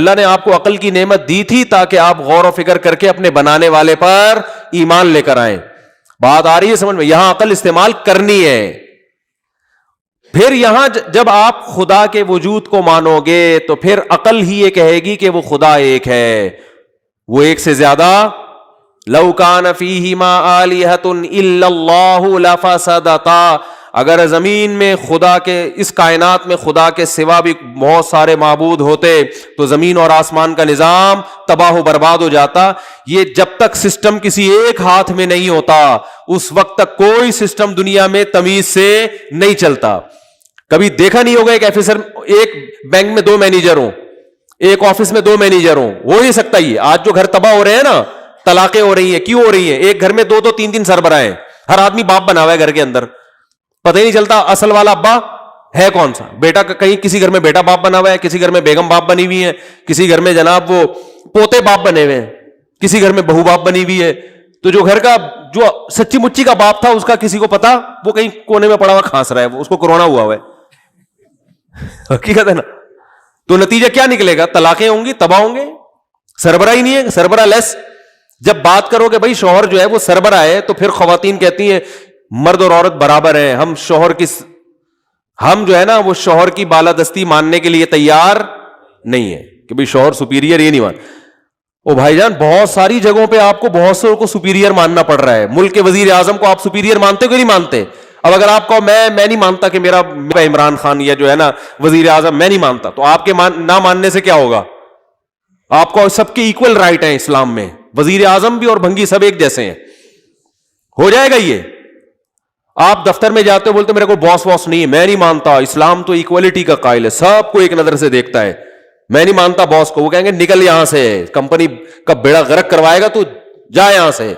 اللہ نے آپ کو عقل کی نعمت دی تھی تاکہ آپ غور و فکر کر کے اپنے بنانے والے پر ایمان لے کر آئیں. بات آ رہی ہے سمجھ میں؟ یہاں عقل استعمال کرنی ہے. پھر یہاں جب آپ خدا کے وجود کو مانو گے تو پھر عقل ہی یہ کہے گی کہ وہ خدا ایک ہے, وہ ایک سے زیادہ. لو کان فیہما آلہۃ الا اللہ لفسدتا, اگر زمین میں خدا کے, اس کائنات میں خدا کے سوا بھی بہت سارے معبود ہوتے تو زمین اور آسمان کا نظام تباہ و برباد ہو جاتا. یہ جب تک سسٹم کسی ایک ہاتھ میں نہیں ہوتا اس وقت تک کوئی سسٹم دنیا میں تمیز سے نہیں چلتا. کبھی دیکھا نہیں ہوگا ایک آفیسر, ایک بینک میں 2 مینیجر ہوں, ایک آفس میں 2 مینیجر ہوں, ہو نہیں سکتا. یہ آج جو گھر تباہ ہو رہے ہیں نا, طلاقیں ہو رہی ہیں, کیوں ہو رہی ہیں؟ ایک گھر میں 2 3 سربراہ ہیں, ہر آدمی باپ بنا ہوا ہے گھر کے اندر, پتہ ہی نہیں چلتا اصل والا ابا ہے کون سا. بیٹا کہیں کسی گھر میں بیٹا باپ بنا ہوا ہے, کسی گھر میں بیگم باپ بنی ہوئی ہے, کسی گھر میں جناب وہ پوتے باپ بنے ہوئے ہیں, کسی گھر میں بہو باپ بنی ہوئی ہے. تو جو گھر کا جو سچی مچی کا باپ تھا اس کا کسی کو پتا, وہ کہیں کونے میں پڑا ہوا کھانس رہا ہے, وہ اس کو کورونا ہوا ہے. حقیقت ہے نا. تو نتیجہ کیا نکلے گا؟ طلاقیں ہوں گی, تباہ ہوں گے, سربراہ ہی نہیں ہے, سربراہ لیس. جب بات کرو کہ بھائی شوہر جو ہے وہ سربراہ ہے تو پھر خواتین کہتی ہیں مرد اور عورت برابر ہیں, ہم شوہر کی, ہم جو ہے نا وہ شوہر کی بالادستی ماننے کے لیے تیار نہیں ہے کہ بھئی شوہر سپیریئر, یہ نہیں مان. او بھائی جان, بہت ساری جگہوں پہ آپ کو بہت سے کو سپیریئر ماننا پڑ رہا ہے. ملک کے وزیر اعظم کو آپ سپیریئر مانتے کہ نہیں مانتے؟ اب اگر آپ کو میں نہیں مانتا کہ میرا عمران خان یا جو ہے نا وزیر اعظم میں نہیں مانتا, تو آپ کے نہ ماننے سے کیا ہوگا؟ آپ کو سب کے ایکول رائٹ ہیں اسلام میں, وزیر اعظم بھی اور بھنگی سب ایک جیسے ہیں. ہو جائے گا یہ. آپ دفتر میں جاتے ہو بولتے میرے کو باس واس نہیں ہے, میں نہیں مانتا, اسلام تو ایکوالٹی کا قائل ہے, سب کو ایک نظر سے دیکھتا ہے, میں نہیں مانتا باس کو. وہ کہیں گے نکل یہاں سے, کمپنی کا بیڑا غرق کروائے گا, تو جا یہاں سے,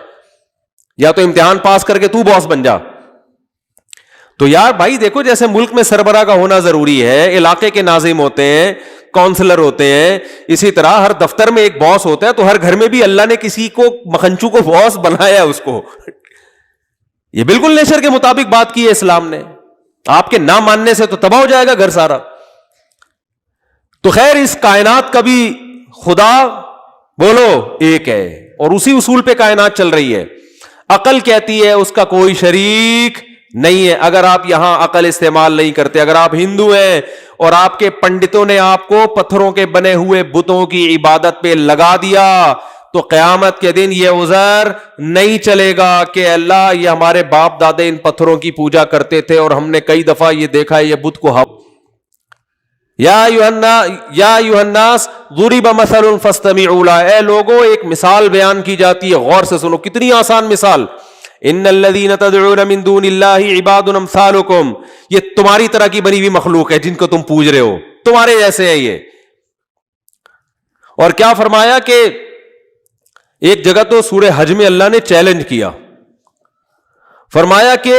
یا تو امتحان پاس کر کے تو باس بن جا. تو یار بھائی دیکھو, جیسے ملک میں سربراہ کا ہونا ضروری ہے, علاقے کے ناظم ہوتے ہیں, کونسلر ہوتے ہیں, اسی طرح ہر دفتر میں ایک باس ہوتا ہے. تو ہر گھر میں بھی اللہ نے کسی کو مکھنچو کو باس بنایا ہے اس کو. یہ بالکل نیچر کے مطابق بات کی ہے اسلام نے. آپ کے نہ ماننے سے تو تباہ ہو جائے گا گھر سارا. تو خیر, اس کائنات کا بھی خدا بولو ایک ہے, اور اسی اصول پہ کائنات چل رہی ہے. عقل کہتی ہے اس کا کوئی شریک نہیں ہے. اگر آپ یہاں عقل استعمال نہیں کرتے, اگر آپ ہندو ہیں اور آپ کے پنڈتوں نے آپ کو پتھروں کے بنے ہوئے بتوں کی عبادت پہ لگا دیا, تو قیامت کے دن یہ عذر نہیں چلے گا کہ اللہ یہ ہمارے باپ دادے ان پتھروں کی پوجا کرتے تھے اور ہم نے کئی دفعہ یہ دیکھا ہے یہ بت کو یا ایھا الناس ضرب مثل فاستمعوا له. اے لوگوں, ایک مثال بیان کی جاتی ہے, غور سے سنو. کتنی آسان مثال. ان الذین تدعون من دون اللہ عباد امثالکم, یہ تمہاری طرح کی بنی ہوئی مخلوق ہے جن کو تم پوج رہے ہو, تمہارے جیسے ہیں یہ. اور کیا فرمایا کہ ایک جگہ تو سورہ حج میں اللہ نے چیلنج کیا, فرمایا کہ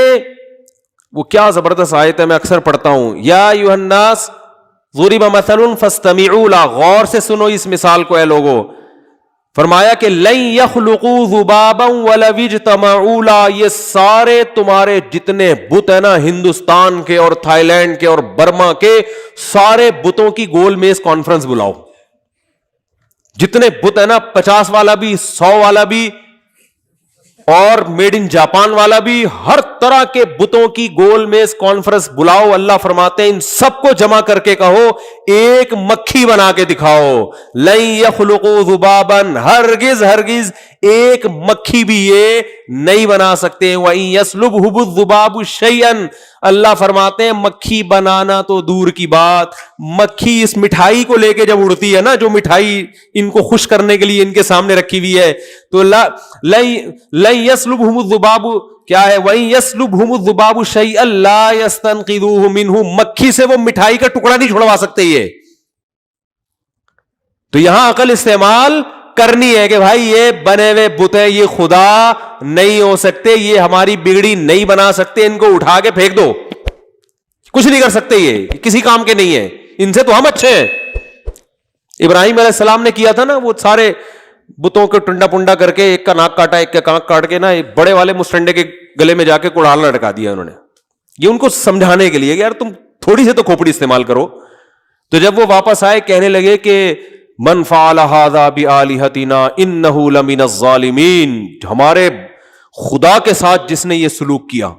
وہ کیا زبردست آیت ہے, میں اکثر پڑھتا ہوں, یا ایھا الناس ضرب مثل فاستمعوا له. غور سے سنو اس مثال کو اے لوگو. فرمایا کہ لن يخلقوا ذبابا ولو اجتمعوا له. یہ سارے تمہارے جتنے بت ہیں نا, ہندوستان کے اور تھائی لینڈ کے اور برما کے, سارے بتوں کی گول میز کانفرنس بلاؤ. جتنے بت ہیں نا, 50 والا بھی, 100 والا بھی, اور میڈ ان جاپان والا بھی, ہر طرح کے بتوں کی گول میز کانفرنس بلاؤ. اللہ فرماتے ہیں ان سب کو جمع کر کے کہو ایک مکھی بنا کے دکھاؤ. لن یخلقوا ذبابا, ہرگز ہرگز ایک مکھی بھی یہ نہیں بنا سکتے. وَإِن يَسْلُبْهُ الذُّبَابُ شَيْئًا, اللہ فرماتے ہیں مکھی بنانا تو دور کی بات, مکھی اس مٹھائی کو لے کے جب اڑتی ہے نا, جو مٹھائی ان کو خوش کرنے کے لیے ان کے سامنے رکھی ہوئی ہے, تو لن يَسْلُبْهُمُ الذُّبَابُ کیا ہے, وَإِن يَسْلُبْهُمُ الذُّبَابُ شَيْئًا لَا يَسْتَنقِذُوهُ مِنْهُ. مکھی سے وہ مٹھائی کا ٹکڑا نہیں چھڑوا سکتے یہ. تو یہاں عقل استعمال کرنی ہے کہ بھائی یہ بنے ہوئے بت ہیں, یہ خدا نہیں ہو سکتے, یہ ہماری بگڑی نہیں بنا سکتے, ان کو اٹھا کے پھینک دو, کچھ نہیں کر سکتے, یہ کسی کام کے نہیں ہے, ان سے تو ہم اچھے ہیں. ابراہیم علیہ السلام نے کیا تھا نا, وہ سارے بتوں کو ٹنڈا پنڈا کر کے ایک کا ناک کاٹا, ایک کا کانک کاٹ کے نا ایک بڑے والے مسٹنڈے کے گلے میں جا کے کڑھال لٹکا دیا انہوں نے. یہ ان کو سمجھانے کے لیے کہ یار تم تھوڑی سی تو کھوپڑی استعمال کرو. تو جب وہ واپس آئے کہنے لگے کہ من فعل هذا بآلہتنا انہ لمن الظالمین، ہمارے خدا کے ساتھ جس نے یہ سلوک کیا.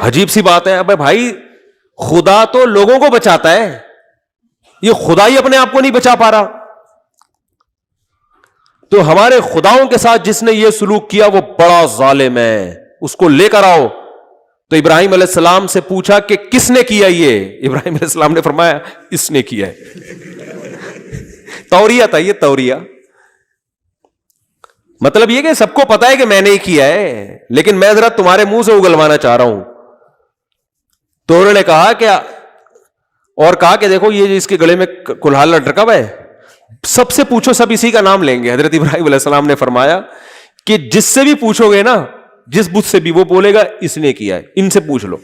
عجیب سی بات ہے. ابے بھائی خدا تو لوگوں کو بچاتا ہے، یہ خدا ہی اپنے آپ کو نہیں بچا پا رہا. تو ہمارے خداؤں کے ساتھ جس نے یہ سلوک کیا وہ بڑا ظالم ہے، اس کو لے کر آؤ. تو ابراہیم علیہ السلام سے پوچھا کہ کس نے کیا یہ؟ ابراہیم علیہ السلام نے فرمایا اس نے کیا ہے. توریہ تھا یہ، توریہ. مطلب یہ کہ سب کو پتا ہے کہ میں نے ہی کیا ہے، لیکن میں ذرا تمہارے منہ سے اگلوانا چاہ رہا ہوں. تو انہوں نے کہا کہ اور کہا کہ دیکھو یہ اس کے گلے میں کلہاڑ لٹکا ہوا ہے، سب سے پوچھو سب اسی کا نام لیں گے. حضرت ابراہیم علیہ السلام نے فرمایا کہ جس سے بھی پوچھو گے نا، جس بت سے بھی، وہ بولے گا اس نے کیا ہے، ان سے پوچھ لو.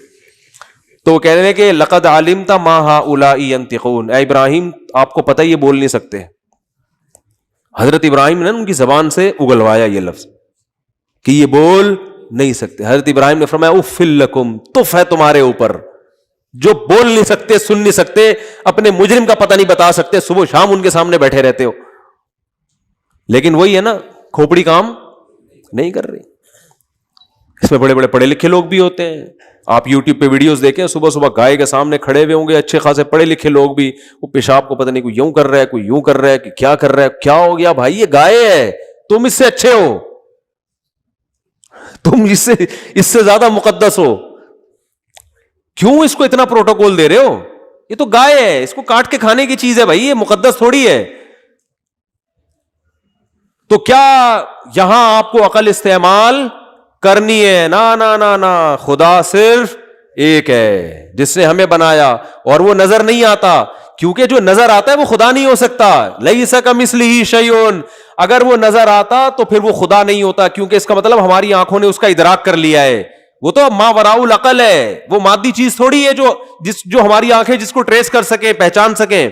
تو وہ کہنے لگے کہ لقد علمت ما هؤلاء ينطقون، اے ابراہیم آپ کو پتہ یہ بول نہیں سکتے. حضرت ابراہیم نے ان کی زبان سے اگلوایا یہ لفظ کہ یہ بول نہیں سکتے. حضرت ابراہیم نے فرمایا اف لکم، تف ہے تمہارے اوپر جو بول نہیں سکتے، سن نہیں سکتے، اپنے مجرم کا پتہ نہیں بتا سکتے، صبح شام ان کے سامنے بیٹھے رہتے ہو. لیکن وہی ہے نا، کھوپڑی کام نہیں کر رہی. اس میں بڑے بڑے پڑھے لکھے لوگ بھی ہوتے ہیں. آپ یوٹیوب پہ ویڈیوز دیکھیں، صبح صبح گائے کے سامنے کھڑے ہوئے ہوں گے اچھے خاصے پڑھے لکھے لوگ بھی، وہ پیشاب کو پتہ نہیں کوئی یوں کر رہا ہے، کوئی یوں کر رہا ہے، کہ کیا کر رہا ہے. کیا ہو گیا بھائی؟ یہ گائے ہے، تم اس سے اچھے ہو، تم اس سے زیادہ مقدس ہو، کیوں اس کو اتنا پروٹوکول دے رہے ہو؟ یہ تو گائے ہے، اس کو کاٹ کے کھانے کی چیز ہے بھائی، یہ مقدس تھوڑی ہے. تو کیا یہاں آپ کو عقل استعمال کرنی ہے؟ نا، خدا صرف ایک ہے جس نے ہمیں بنایا، اور وہ نظر نہیں آتا، کیونکہ جو نظر آتا ہے وہ خدا نہیں ہو سکتا. لیس کمثلہ شیء، اگر وہ نظر آتا تو پھر وہ خدا نہیں ہوتا، کیونکہ اس کا مطلب ہماری آنکھوں نے اس کا ادراک کر لیا ہے. وہ تو ما وراء العقل ہے، وہ مادی چیز تھوڑی ہے جو ہماری آنکھیں جس کو ٹریس کر سکیں، پہچان سکیں.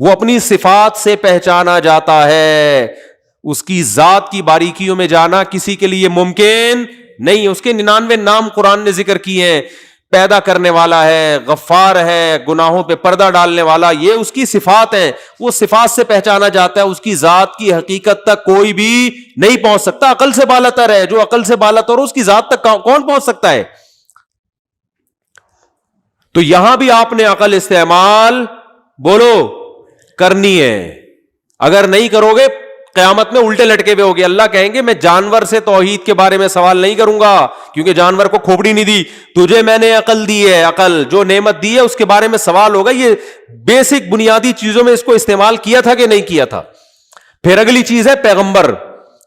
وہ اپنی صفات سے پہچانا جاتا ہے، اس کی ذات کی باریکیوں میں جانا کسی کے لیے ممکن نہیں. اس کے 99 نام قرآن نے ذکر کیے ہیں. پیدا کرنے والا ہے، غفار ہے، گناہوں پہ پردہ ڈالنے والا، یہ اس کی صفات ہیں. وہ صفات سے پہچانا جاتا ہے، اس کی ذات کی حقیقت تک کوئی بھی نہیں پہنچ سکتا. عقل سے بالاتر ہے، جو عقل سے بالاتر اس کی ذات تک کون پہنچ سکتا ہے؟ تو یہاں بھی آپ نے عقل استعمال بولو کرنی ہے. اگر نہیں کرو گے قیامت میں الٹے لٹکے ہوئے ہوگے. اللہ کہیں گے میں جانور سے توحید کے بارے میں سوال نہیں کروں گا، کیونکہ جانور کو کھوپڑی نہیں دی، تجھے میں نے عقل دی ہے. عقل جو نعمت دی ہے اس کے بارے میں سوال ہوگا. یہ بیسک بنیادی چیزوں میں اس کو استعمال کیا تھا کہ نہیں کیا تھا. پھر اگلی چیز ہے پیغمبر،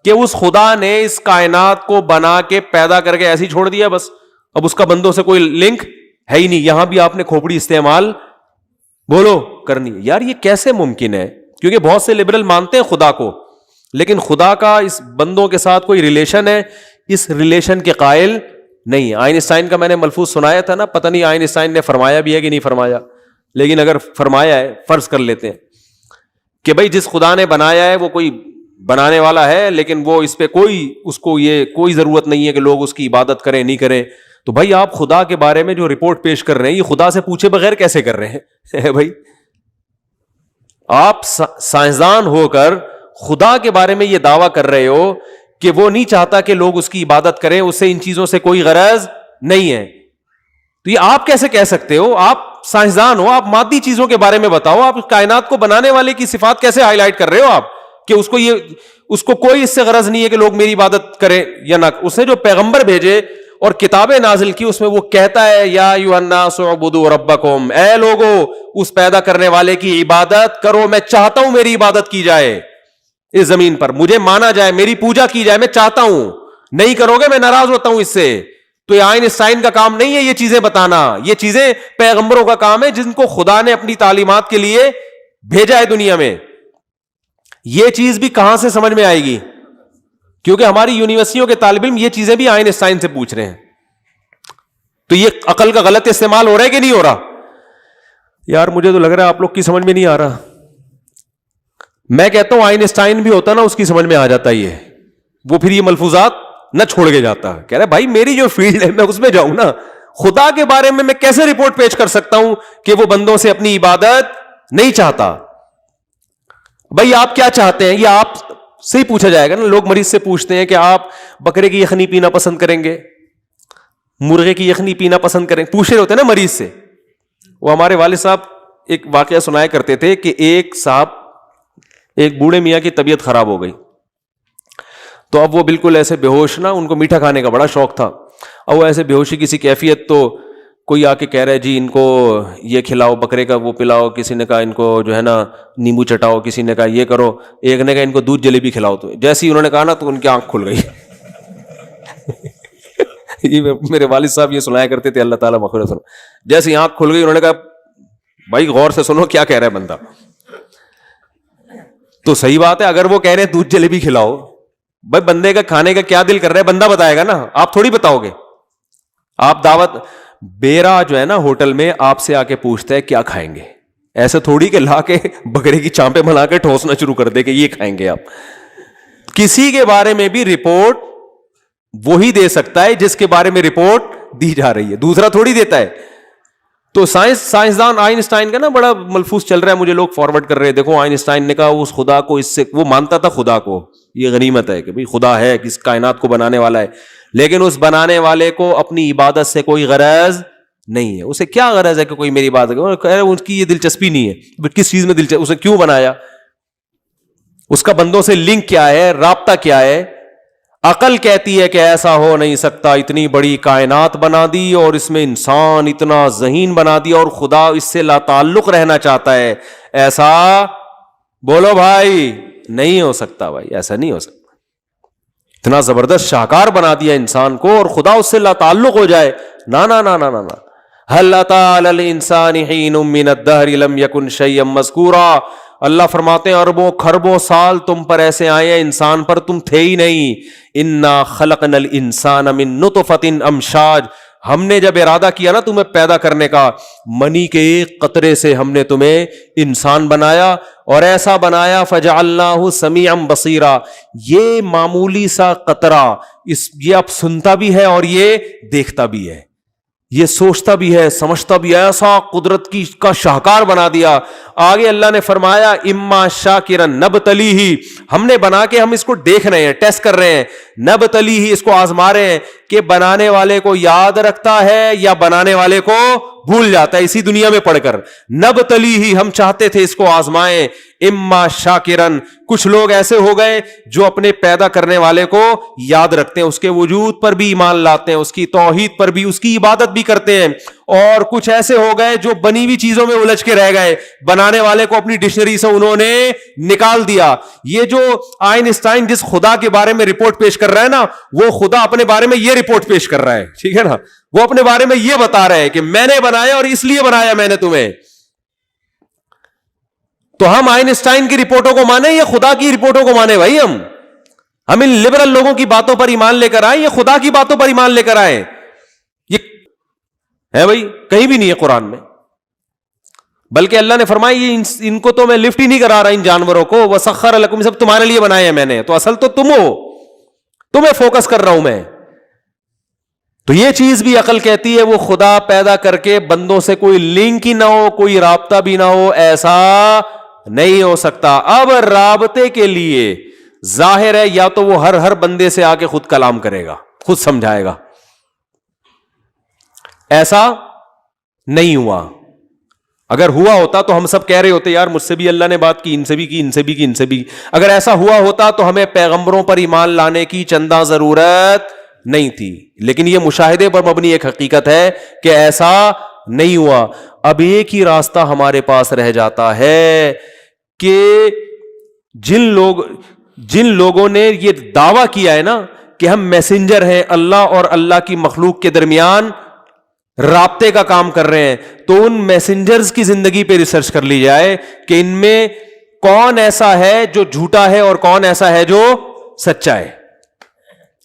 کہ اس خدا نے اس کائنات کو بنا کے پیدا کر کے ایسے ہی چھوڑ دیا بس، اب اس کا بندوں سے کوئی لنک ہے ہی نہیں. یہاں بھی آپ نے کھوپڑی استعمال بولو کرنی ہے. یار یہ کیسے ممکن ہے؟ کیونکہ بہت سے لبرل مانتے ہیں خدا کو، لیکن خدا کا اس بندوں کے ساتھ کوئی ریلیشن ہے؟ اس ریلیشن کے قائل نہیں. آئنسٹائن کا میں نے ملفوظ سنایا تھا نا، پتہ نہیں آئنسٹائن نے فرمایا بھی ہے کہ نہیں فرمایا، لیکن اگر فرمایا ہے فرض کر لیتے ہیں کہ بھائی جس خدا نے بنایا ہے وہ کوئی بنانے والا ہے، لیکن وہ اس پہ اس کو یہ کوئی ضرورت نہیں ہے کہ لوگ اس کی عبادت کریں نہیں کریں. تو بھائی آپ خدا کے بارے میں جو رپورٹ پیش کر رہے ہیں یہ خدا سے پوچھے بغیر کیسے کر رہے ہیں؟ بھائی آپ سائنسدان ہو کر خدا کے بارے میں یہ دعویٰ کر رہے ہو کہ وہ نہیں چاہتا کہ لوگ اس کی عبادت کریں، اسے ان چیزوں سے کوئی غرض نہیں ہے. تو یہ آپ کیسے کہہ سکتے ہو؟ آپ سائنسدان ہو، آپ مادی چیزوں کے بارے میں بتاؤ. آپ کائنات کو بنانے والے کی صفات کیسے ہائی لائٹ کر رہے ہو آپ کہ اس کو کوئی اس سے غرض نہیں ہے کہ لوگ میری عبادت کریں یا نہ. اس نے جو پیغمبر بھیجے اور کتابیں نازل کی اس میں وہ کہتا ہے یا ایھا الناس اعبدوا ربکم، اے لوگو اس پیدا کرنے والے کی عبادت کرو. میں چاہتا ہوں میری عبادت کی جائے اس زمین پر، مجھے مانا جائے، میری پوجا کی جائے، میں چاہتا ہوں. نہیں کرو گے میں ناراض ہوتا ہوں اس سے. تو یہ آئنسٹائن کا کام نہیں ہے یہ چیزیں بتانا، یہ چیزیں پیغمبروں کا کام ہے جن کو خدا نے اپنی تعلیمات کے لیے بھیجا ہے دنیا میں. یہ چیز بھی کہاں سے سمجھ میں آئے گی؟ کیونکہ ہماری یونیورسٹیوں کے طالب علم یہ چیزیں بھی آئنسٹائن سے پوچھ رہے ہیں. تو یہ عقل کا غلط استعمال ہو رہا ہے کہ نہیں ہو رہا؟ یار مجھے تو لگ رہا ہے آپ لوگ کی سمجھ میں نہیں آ رہا. میں کہتا ہوں آئنسٹائن بھی ہوتا نا اس کی سمجھ میں آ جاتا یہ، وہ پھر یہ ملفوظات نہ چھوڑ کے جاتا. کہہ رہا بھائی میری جو فیلڈ ہے میں اس میں جاؤں نا. خدا کے بارے میں کیسے رپورٹ پیش کر سکتا ہوں کہ وہ بندوں سے اپنی عبادت نہیں چاہتا. بھائی آپ کیا چاہتے ہیں, یہ آپ سے ہی پوچھا جائے گا نا. لوگ مریض سے پوچھتے ہیں کہ آپ بکرے کی یخنی پینا پسند کریں گے, مرغے کی یخنی پینا پسند کریں, پوچھ رہے ہوتے ہیں نا مریض سے. وہ ہمارے والد صاحب ایک واقعہ سنایا کرتے تھے کہ ایک بوڑھے میاں کی طبیعت خراب ہو گئی, تو اب وہ بالکل ایسے بے ہوش نا, ان کو میٹھا کھانے کا بڑا شوق تھا. اب وہ ایسے بے ہوشی کسی کیفیت, تو کوئی آ کے کہہ رہا ہے جی ان کو یہ کھلاؤ, بکرے کا وہ پلاؤ, کسی نے کہا ان کو جو ہے نا نیمبو چٹاؤ, کسی نے کہا یہ کرو, ایک نے کہا ان کو دودھ جلیبی کھلاؤ. تو جیسے ہی انہوں نے کہا نا تو ان کی آنکھ کھل گئی. یہ میرے والد صاحب یہ سنایا کرتے تھے, اللہ تعالیٰ مغفرت فرمائے. جیسے ہی آنکھ کھل گئی انہوں نے کہا بھائی غور سے سنو کیا کہہ رہا ہے بندہ. تو صحیح بات ہے, اگر وہ کہہ رہے ہیں دودھ جلیبی کھلاؤ, بھائی بندے کا کھانے کا کیا دل کر رہا ہے بندہ بتائے گا نا, آپ تھوڑی بتاؤ گے. آپ دعوت, بیرا جو ہے نا ہوٹل میں آپ سے آ کے پوچھتا ہے کیا کھائیں گے, ایسے تھوڑی کہ لا کے بکرے کی چانپیں بنا کے ٹھوسنا شروع کر دے کہ یہ کھائیں گے آپ. کسی کے بارے میں بھی رپورٹ وہی دے سکتا ہے جس کے بارے میں رپورٹ دی جا رہی ہے, دوسرا تھوڑی دیتا ہے. تو سائنسدان آئنسٹائن کا نا بڑا ملفوظ چل رہا ہے, مجھے لوگ فارورڈ کر رہے ہیں. دیکھو آئنسٹائن نے کہا اس خدا کو, اس سے وہ مانتا تھا خدا کو, یہ غنیمت ہے کہ بھئی خدا ہے, کس کائنات کو بنانے والا ہے, لیکن اس بنانے والے کو اپنی عبادت سے کوئی غرض نہیں ہے. اسے کیا غرض ہے کہ کوئی میری عبادت کرے, اس کی یہ دلچسپی نہیں ہے. کس چیز میں دلچسپی, اسے کیوں بنایا, اس کا بندوں سے لنک کیا ہے, رابطہ کیا ہے. عقل کہتی ہے کہ ایسا ہو نہیں سکتا, اتنی بڑی کائنات بنا دی اور اس میں انسان اتنا ذہین بنا دیا اور خدا اس سے لا تعلق رہنا چاہتا ہے, ایسا بولو بھائی نہیں ہو سکتا. بھائی ایسا نہیں ہو سکتا. اتنا زبردست شاہکار بنا دیا انسان کو اور خدا اس سے لا تعلق ہو جائے, نا نا نا نا نا نا. هل اتى على الانسان حين من الدهر لم يكن شيئا مذكورا. اللہ فرماتے ہیں اربوں کھربوں سال تم پر ایسے آئے ہیں, انسان پر تم تھے ہی نہیں. انا خلقنا الانسان من نطفة امشاج. ہم نے جب ارادہ کیا نا تمہیں پیدا کرنے کا, منی کے ایک قطرے سے ہم نے تمہیں انسان بنایا, اور ایسا بنایا فجعلناہ سمیعا بصیرا. یہ معمولی سا قطرہ, یہ اب سنتا بھی ہے اور یہ دیکھتا بھی ہے, یہ سوچتا بھی ہے, سمجھتا بھی ہے. ایسا قدرت کا شاہکار بنا دیا. آگے اللہ نے فرمایا اما شاکرا نبتلیہ, ہم نے بنا کے ہم اس کو دیکھ رہے ہیں, ٹیسٹ کر رہے ہیں. نبتلیہ, اس کو آزما رہے ہیں کہ بنانے والے کو یاد رکھتا ہے یا بنانے والے کو بھول جاتا ہے اسی دنیا میں پڑھ کر. نبتلیہ, ہم چاہتے تھے اس کو آزمائیں. اما شاکرن, کچھ لوگ ایسے ہو گئے جو اپنے پیدا کرنے والے کو یاد رکھتے ہیں, اس کے وجود پر بھی ایمان لاتے ہیں, اس کی توحید پر بھی, اس کی عبادت بھی کرتے ہیں. اور کچھ ایسے ہو گئے جو بنی ہوئی چیزوں میں الجھ کے رہ گئے, بنانے والے کو اپنی ڈکشنری سے انہوں نے نکال دیا. یہ جو آئنسٹائن جس خدا کے بارے میں رپورٹ پیش کر رہا ہے نا, وہ خدا اپنے بارے میں یہ رپورٹ پیش کر رہا ہے, ٹھیک ہے نا. وہ اپنے بارے میں یہ بتا رہے ہیں کہ میں نے بنایا اور اس لیے بنایا میں نے تمہیں. تو ہم آئنسٹائن کی رپورٹوں کو مانیں یا خدا کی رپورٹوں کو مانیں؟ بھائی ہم ان لبرل لوگوں کی باتوں پر ایمان لے کر آئے یا خدا کی باتوں پر ایمان لے کر آئے؟ یہ ہے بھائی کہیں بھی نہیں ہے قرآن میں. بلکہ اللہ نے فرمایا یہ ان کو تو میں لفٹ ہی نہیں کرا رہا, ان جانوروں کو. وَسَخَّرَ لَكُمْ, سب تمہارے لیے بنائے ہیں میں نے, تو اصل تو تم ہو, تمہیں فوکس کر رہا ہوں میں. تو یہ چیز بھی عقل کہتی ہے وہ خدا پیدا کر کے بندوں سے کوئی لنک ہی نہ ہو, کوئی رابطہ بھی نہ ہو, ایسا نہیں ہو سکتا. اب رابطے کے لیے ظاہر ہے یا تو وہ ہر بندے سے آ کے خود کلام کرے گا, خود سمجھائے گا. ایسا نہیں ہوا. اگر ہوا ہوتا تو ہم سب کہہ رہے ہوتے یار مجھ سے بھی اللہ نے بات کی, ان سے بھی کی, ان سے بھی کی, ان سے بھی. اگر ایسا ہوا ہوتا تو ہمیں پیغمبروں پر ایمان لانے کی چندہ ضرورت نہیں تھی. لیکن یہ مشاہدے پر مبنی ایک حقیقت ہے کہ ایسا نہیں ہوا. اب ایک ہی راستہ ہمارے پاس رہ جاتا ہے کہ جن لوگوں نے یہ دعویٰ کیا ہے نا کہ ہم میسنجر ہیں, اللہ اور اللہ کی مخلوق کے درمیان رابطے کا کام کر رہے ہیں, تو ان میسنجرز کی زندگی پہ ریسرچ کر لی جائے کہ ان میں کون ایسا ہے جو جھوٹا ہے اور کون ایسا ہے جو سچا ہے.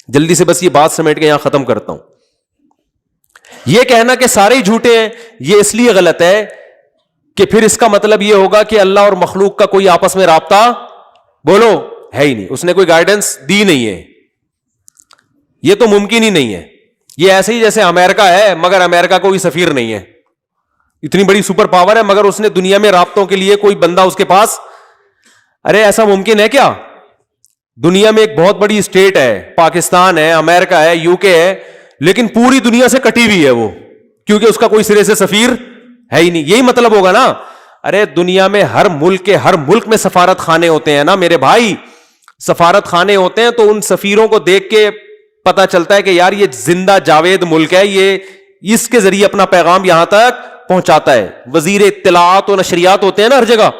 جلدی سے بس یہ بات سمیٹ کے یہاں ختم کرتا ہوں. یہ کہنا کہ سارے ہی جھوٹے ہیں یہ اس لیے غلط ہے کہ پھر اس کا مطلب یہ ہوگا کہ اللہ اور مخلوق کا کوئی آپس میں رابطہ بولو ہے ہی نہیں, اس نے کوئی گائیڈنس دی نہیں ہے. یہ تو ممکن ہی نہیں ہے. یہ ایسے ہی جیسے امریکہ ہے مگر امریکہ کوئی سفیر نہیں ہے, اتنی بڑی سپر پاور ہے مگر اس نے دنیا میں رابطوں کے لیے کوئی بندہ اس کے پاس, ارے ایسا ممکن ہے کیا؟ دنیا میں ایک بہت بڑی اسٹیٹ ہے, پاکستان ہے, امریکہ ہے, یو کے ہے, لیکن پوری دنیا سے کٹی ہوئی ہے وہ, کیونکہ اس کا کوئی سرے سے سفیر ہے ہی نہیں. یہی مطلب ہوگا نا. ارے دنیا میں ہر ملک میں سفارت خانے ہوتے ہیں نا میرے بھائی, سفارت خانے ہوتے ہیں, تو ان سفیروں کو دیکھ کے پتا چلتا ہے کہ یار یہ زندہ جاوید ملک ہے, یہ اس کے ذریعے اپنا پیغام یہاں تک پہنچاتا ہے. وزیر اطلاعات و نشریات ہوتے ہیں نا ہر جگہ,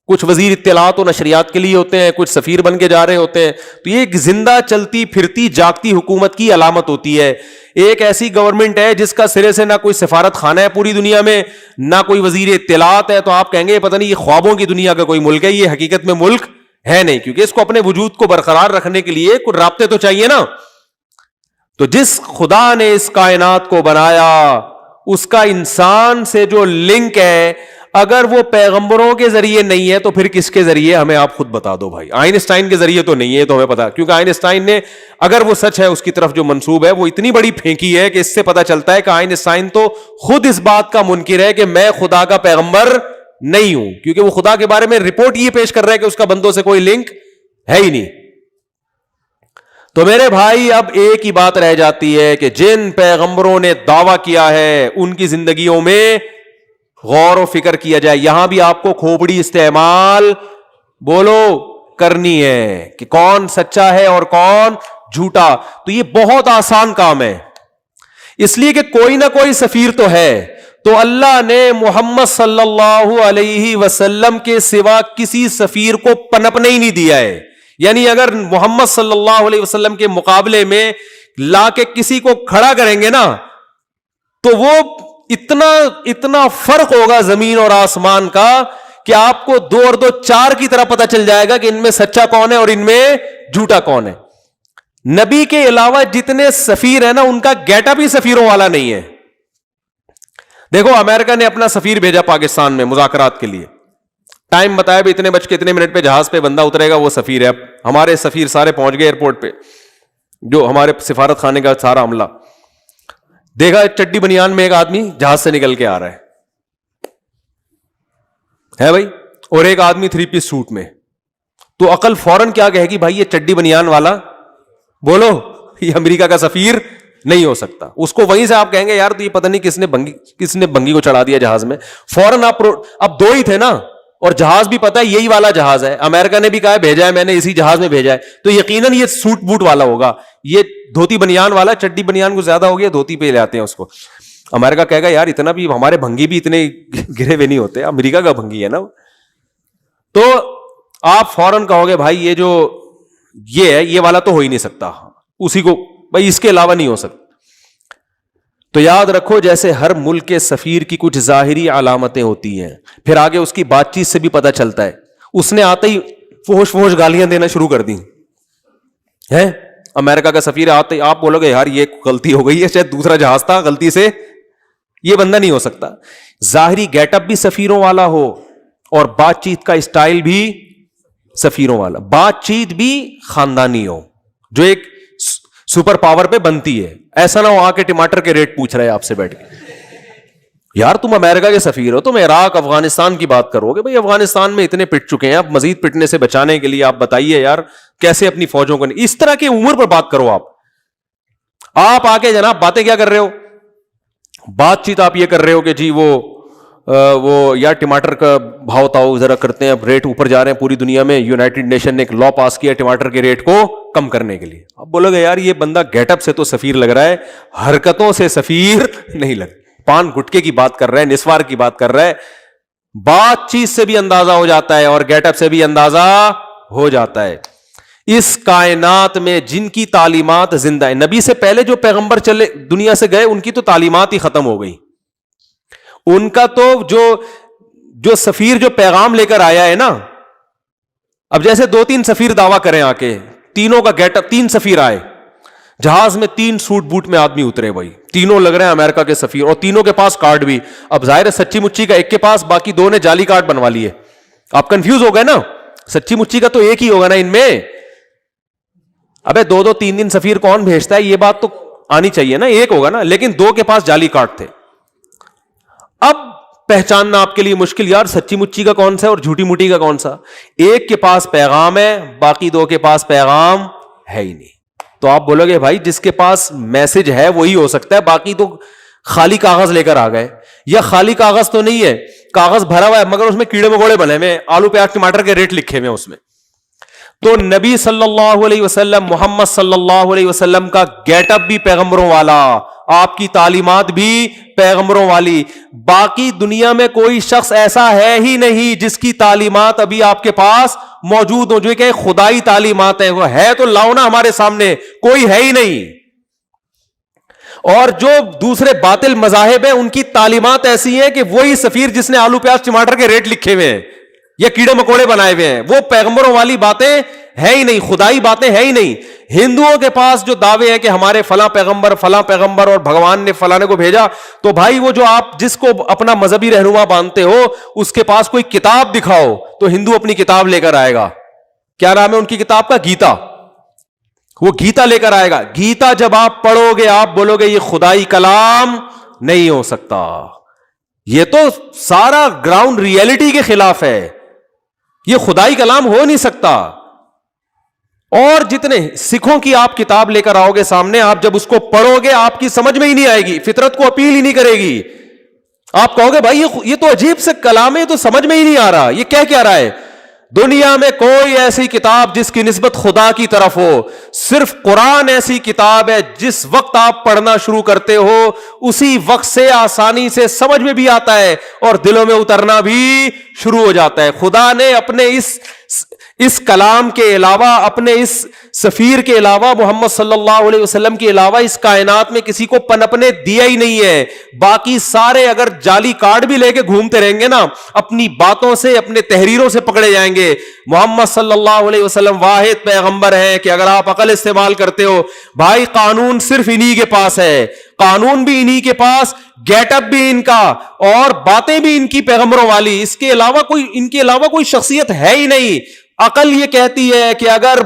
کچھ وزیر اطلاعات و نشریات کے لیے ہوتے ہیں, کچھ سفیر بن کے جا رہے ہوتے ہیں. تو یہ ایک زندہ چلتی پھرتی جاگتی حکومت کی علامت ہوتی ہے. ایک ایسی گورنمنٹ ہے جس کا سرے سے نہ کوئی سفارت خانہ ہے پوری دنیا میں, نہ کوئی وزیر اطلاعات ہے, تو آپ کہیں گے پتہ نہیں یہ خوابوں کی دنیا کا کوئی ملک ہے, یہ حقیقت میں ملک ہے نہیں, کیونکہ اس کو اپنے وجود کو برقرار رکھنے کے لیے کچھ رابطے تو چاہیے نا. تو جس خدا نے اس کائنات کو بنایا, اس کا انسان سے جو لنک ہے, اگر وہ پیغمبروں کے ذریعے نہیں ہے تو پھر کس کے ذریعے؟ ہمیں آپ خود بتا دو بھائی. آئنسٹائن کے ذریعے تو نہیں ہے, تو ہمیں پتا, کیونکہ آئنسٹائن نے, اگر وہ سچ ہے اس کی طرف جو منسوب ہے, وہ اتنی بڑی پھینکی ہے کہ اس سے پتا چلتا ہے کہ آئنسٹائن تو خود اس بات کا منکر ہے کہ میں خدا کا پیغمبر نہیں ہوں, کیونکہ وہ خدا کے بارے میں رپورٹ یہ پیش کر رہا ہے کہ اس کا بندوں سے کوئی لنک ہے ہی نہیں. تو میرے بھائی اب ایک ہی بات رہ جاتی ہے کہ جن پیغمبروں نے دعویٰ کیا ہے ان کی زندگیوں میں غور و فکر کیا جائے. یہاں بھی آپ کو کھوپڑی استعمال بولو کرنی ہے کہ کون سچا ہے اور کون جھوٹا. تو یہ بہت آسان کام ہے, اس لیے کہ کوئی نہ کوئی سفیر تو ہے. تو اللہ نے محمد صلی اللہ علیہ وسلم کے سوا کسی سفیر کو پنپنے ہی نہیں دیا ہے. یعنی اگر محمد صلی اللہ علیہ وسلم کے مقابلے میں لا کے کسی کو کھڑا کریں گے نا, تو وہ اتنا فرق ہوگا زمین اور آسمان کا کہ آپ کو 2 اور 2 4 کی طرح پتا چل جائے گا کہ ان میں سچا کون ہے اور ان میں جھوٹا کون ہے. نبی کے علاوہ جتنے سفیر ہیں نا, ان کا گیٹ اپ ہی سفیروں والا نہیں ہے. دیکھو امریکہ نے اپنا سفیر بھیجا پاکستان میں مذاکرات کے لیے, ٹائم بتایا بھی اتنے بج کے اتنے منٹ پہ جہاز پہ بندہ اترے گا, وہ سفیر ہے. اب ہمارے سفیر سارے پہنچ گئے ایئرپورٹ پہ, جو ہمارے سفارت خانے کا سارا عملہ. دیکھا چڈی بنیان میں ایک آدمی جہاز سے نکل کے آ رہا ہے بھائی, اور ایک آدمی 3 پیس سوٹ میں. تو عقل فوراً کیا کہے گی؟ بھائی یہ چڈی بنیان والا بولو یہ امریکہ کا سفیر نہیں ہو سکتا. اس کو وہیں سے آپ کہیں گے یار تو یہ پتہ نہیں کس نے بنگی کو چڑھا دیا جہاز میں. فوراً آپ اب 2 ہی تھے نا, اور جہاز بھی پتا ہے یہی والا جہاز ہے, امریکہ نے بھی کہا بھیجا ہے میں نے اسی جہاز میں بھیجا ہے, تو یقیناً یہ سوٹ بوٹ والا ہوگا. یہ دھوتی بنیان والا, چڈی بنیان کو زیادہ ہو گیا, دھوتی پہ لے آتے ہیں اس کو. امریکہ کہے گا یار اتنا بھی ہمارے بھنگی بھی اتنے گرے ہوئے نہیں ہوتے, امریکہ کا بھنگی ہے نا. تو آپ فوراً کہو گے بھائی یہ ہے, یہ والا تو ہو ہی نہیں سکتا, اسی کو بھائی اس کے علاوہ نہیں ہو سکتا. تو یاد رکھو جیسے ہر ملک کے سفیر کی کچھ ظاہری علامتیں ہوتی ہیں, پھر آگے اس کی بات چیت سے بھی پتہ چلتا ہے. اس نے آتے ہی فوش گالیاں دینا شروع کر دی ہے امریکہ کا سفیر, آتے آپ بولو گے یار یہ غلطی ہو گئی ہے, شاید دوسرا جہاز تھا غلطی سے, یہ بندہ نہیں ہو سکتا. ظاہری گیٹ اپ بھی سفیروں والا ہو اور بات چیت کا اسٹائل بھی سفیروں والا, بات چیت بھی خاندانی ہو, جو ایک سپر پاور پہ بنتی ہے. ایسا نہ ہو آ کے ٹماٹر کے ریٹ پوچھ رہے آپ سے بیٹھ کے, یار تم امریکہ کے سفیر ہو, تم عراق افغانستان کی بات کرو گے, بھائی افغانستان میں اتنے پٹ چکے ہیں, اب مزید پٹنے سے بچانے کے لیے آپ بتائیے یار کیسے اپنی فوجوں کو نہیں. اس طرح کی عمر پر بات کرو. آپ آ کے جناب باتیں کیا کر رہے ہو, بات چیت آپ یہ کر رہے ہو کہ جی وہ یار ٹماٹر کا بھاؤ تاؤ ذرا کرتے ہیں, اب ریٹ اوپر جا رہے ہیں پوری دنیا میں, یونائٹڈ نیشن نے ایک لا پاس کیا ٹماٹر کے ریٹ کو کم کرنے کے لیے. اب بولو گے یار یہ بندہ گیٹ اپ سے تو سفیر لگ رہا ہے, حرکتوں سے سفیر نہیں لگ, پان گٹکے کی بات کر رہا ہے, نسوار کی بات کر رہا ہے. بات چیت سے بھی اندازہ ہو جاتا ہے اور گیٹ اپ سے بھی اندازہ ہو جاتا ہے. اس کائنات میں جن کی تعلیمات زندہ ہے, نبی سے پہلے جو پیغمبر چلے دنیا سے گئے ان کی تو تعلیمات ہی ختم ہو گئی. ان کا تو جو سفیر جو پیغام لے کر آیا ہے نا, اب جیسے 2-3 سفیر دعویٰ کریں آ کے, تینوں کا گیٹ اپ, 3 سفیر آئے جہاز میں, 3 سوٹ بوٹ میں آدمی اترے, بھائی تینوں لگ رہے ہیں امریکہ کے سفیر, اور تینوں کے پاس کارڈ بھی. اب ظاہر ہے سچی مچی کا ایک کے پاس, باقی 2 نے جعلی کارڈ بنوا لیے. آپ کنفیوز ہو گئے نا, سچی مچی کا تو ایک ہی ہوگا نا ان میں. ابے 2-3 سفیر کون بھیجتا ہے, یہ بات تو آنی چاہیے نا, ایک ہوگا نا, لیکن 2 کے پاس جعلی کارڈ تھے. اب پہچاننا آپ کے لیے مشکل، یار سچی مچی کا کون سا ہے اور جھوٹی موٹی کا کون سا. ایک کے پاس پیغام ہے، باقی دو کے پاس پیغام ہے ہی نہیں. تو آپ بولو گے بھائی جس کے پاس میسج ہے وہی ہو سکتا ہے، باقی تو خالی کاغذ لے کر آ گئے. یا خالی کاغذ تو نہیں ہے، کاغذ بھرا ہوا ہے مگر اس میں کیڑے مکوڑے بنے ہوئے، آلو پیاز ٹماٹر کے ریٹ لکھے ہوئے اس میں. تو نبی صلی اللہ علیہ وسلم، محمد صلی اللہ علیہ وسلم کا گیٹ اپ بھی پیغمبروں والا، آپ کی تعلیمات بھی پیغمبروں والی. باقی دنیا میں کوئی شخص ایسا ہے ہی نہیں جس کی تعلیمات ابھی آپ کے پاس موجود ہو، جو کہ خدائی تعلیمات ہیں. وہ ہے تو لاؤ نا ہمارے سامنے، کوئی ہے ہی نہیں. اور جو دوسرے باطل مذاہب ہیں ان کی تعلیمات ایسی ہیں کہ وہی سفیر جس نے آلو پیاز ٹماٹر کے ریٹ لکھے ہوئے ہیں یا کیڑے مکوڑے بنائے ہوئے ہیں، وہ پیغمبروں والی باتیں ہے ہی نہیں، خدائی باتیں ہے ہی نہیں. ہندوؤں کے پاس جو دعوے ہیں کہ ہمارے فلاں پیغمبر اور بھگوان نے فلانے کو بھیجا، تو بھائی وہ جو آپ جس کو اپنا مذہبی رہنما مانتے ہو اس کے پاس کوئی کتاب دکھاؤ تو ہندو اپنی کتاب لے کر آئے گا. کیا نام ہے ان کی کتاب کا؟ گیتا. وہ گیتا لے کر آئے گا. گیتا جب آپ پڑھو گے آپ بولو گے یہ خدائی کلام نہیں ہو سکتا، یہ تو سارا گراؤنڈ ریئلٹی کے خلاف ہے، یہ خدائی کلام ہو نہیں سکتا. اور جتنے سکھوں کی آپ کتاب لے کر آؤ گے سامنے، آپ جب اس کو پڑھو گے آپ کی سمجھ میں ہی نہیں آئے گی، فطرت کو اپیل ہی نہیں کرے گی. آپ کہو گے بھائی یہ تو عجیب سے کلام ہے، تو سمجھ میں ہی نہیں آ رہا، یہ کیا رہا ہے. دنیا میں کوئی ایسی کتاب جس کی نسبت خدا کی طرف ہو، صرف قرآن ایسی کتاب ہے جس وقت آپ پڑھنا شروع کرتے ہو اسی وقت سے آسانی سے سمجھ میں بھی آتا ہے اور دلوں میں اترنا بھی شروع ہو جاتا ہے. خدا نے اپنے اس کلام کے علاوہ، اپنے اس سفیر کے علاوہ، محمد صلی اللہ علیہ وسلم کے علاوہ اس کائنات میں کسی کو پنپنے دیا ہی نہیں ہے. باقی سارے اگر جعلی کارڈ بھی لے کے گھومتے رہیں گے نا، اپنی باتوں سے، اپنے تحریروں سے پکڑے جائیں گے. محمد صلی اللہ علیہ وسلم واحد پیغمبر ہیں کہ اگر آپ عقل استعمال کرتے ہو، بھائی قانون صرف انہی کے پاس ہے، قانون بھی انہی کے پاس، گیٹ اپ بھی ان کا، اور باتیں بھی ان کی پیغمبروں والی. اس کے علاوہ ان کے علاوہ کوئی شخصیت ہے ہی نہیں. عقل یہ کہتی ہے کہ اگر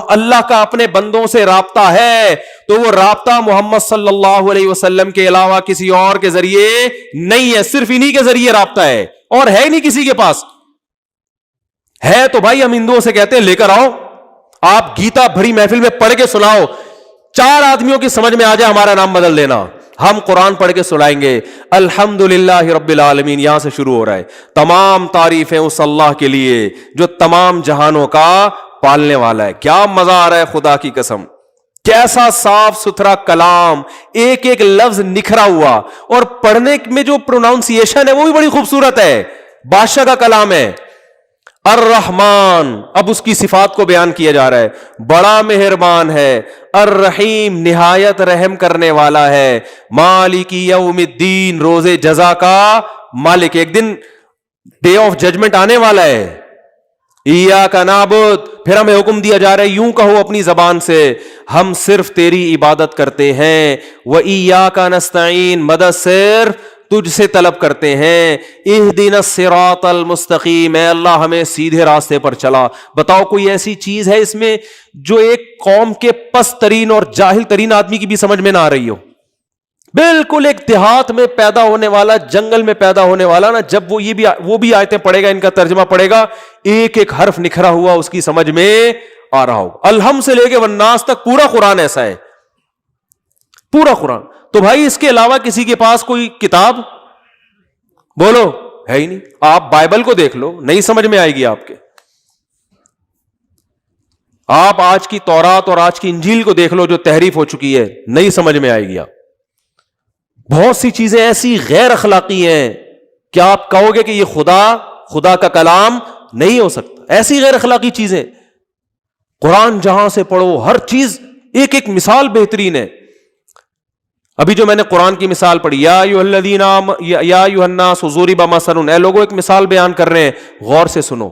اللہ کا اپنے بندوں سے رابطہ ہے تو وہ رابطہ محمد صلی اللہ علیہ وسلم کے علاوہ کسی اور کے ذریعے نہیں ہے، صرف انہی کے ذریعے رابطہ ہے، اور ہے نہیں کسی کے پاس. ہے تو بھائی ہم ہندوؤں سے کہتے ہیں لے کر آؤ، آپ گیتا بھری محفل میں پڑھ کے سناؤ، 4 آدمیوں کی سمجھ میں آ جائے ہمارا نام بدل دینا. ہم قرآن پڑھ کے سنائیں گے الحمدللہ رب العالمین. یہاں سے شروع ہو رہا ہے. تمام تعریفیں اس اللہ کے لیے جو تمام جہانوں کا پالنے والا ہے. کیا مزہ آ رہا ہے خدا کی قسم، کیسا صاف ستھرا کلام، ایک ایک لفظ نکھرا ہوا، اور پڑھنے میں جو پروناؤنسیشن ہے وہ بھی بڑی خوبصورت ہے. بادشاہ کا کلام ہے. الرحمن، اب اس کی صفات کو بیان کیا جا رہا ہے، بڑا مہربان ہے. الرحیم، نہایت رحم کرنے والا ہے. مالک یوم الدین، روز جزا کا مالک. ایک دن ڈے آف ججمنٹ آنے والا ہے. ایاک نعبد، پھر ہمیں حکم دیا جا رہا ہے یوں کہو اپنی زبان سے، ہم صرف تیری عبادت کرتے ہیں. وَإِيَّاكَ نَسْتَعِينُ، مدد صرف تجھ سے طلب کرتے ہیں. اہدنا الصراط المستقیم، اے اللہ ہمیں سیدھے راستے پر چلا. بتاؤ کوئی ایسی چیز ہے اس میں جو ایک قوم کے پست ترین اور جاہل ترین آدمی کی بھی سمجھ میں نہ آ رہی ہو؟ بالکل ایک دیہات میں پیدا ہونے والا، جنگل میں پیدا ہونے والا نا، جب وہ بھی آیتیں پڑھے گا، ان کا ترجمہ پڑھے گا، ایک ایک حرف نکھرا ہوا اس کی سمجھ میں آ رہا ہو. الحم سے لے کے والناس تک پورا قرآن ایسا ہے، پورا قرآن. تو بھائی اس کے علاوہ کسی کے پاس کوئی کتاب بولو ہے ہی نہیں. آپ بائبل کو دیکھ لو، نہیں سمجھ میں آئے گی آپ کے. آپ آج کی تورات اور آج کی انجیل کو دیکھ لو جو تحریف ہو چکی ہے، نہیں سمجھ میں آئے گی. آپ بہت سی چیزیں ایسی غیر اخلاقی ہیں کہ آپ کہو گے کہ یہ خدا کا کلام نہیں ہو سکتا. ایسی غیر اخلاقی چیزیں. قرآن جہاں سے پڑھو ہر چیز ایک ایک مثال بہترین ہے. ابھی جو میں نے قرآن کی مثال پڑھی، یا ایھا الناس ضرب مثل، اے لوگوں ایک مثال بیان کر رہے ہیں، غور سے سنو.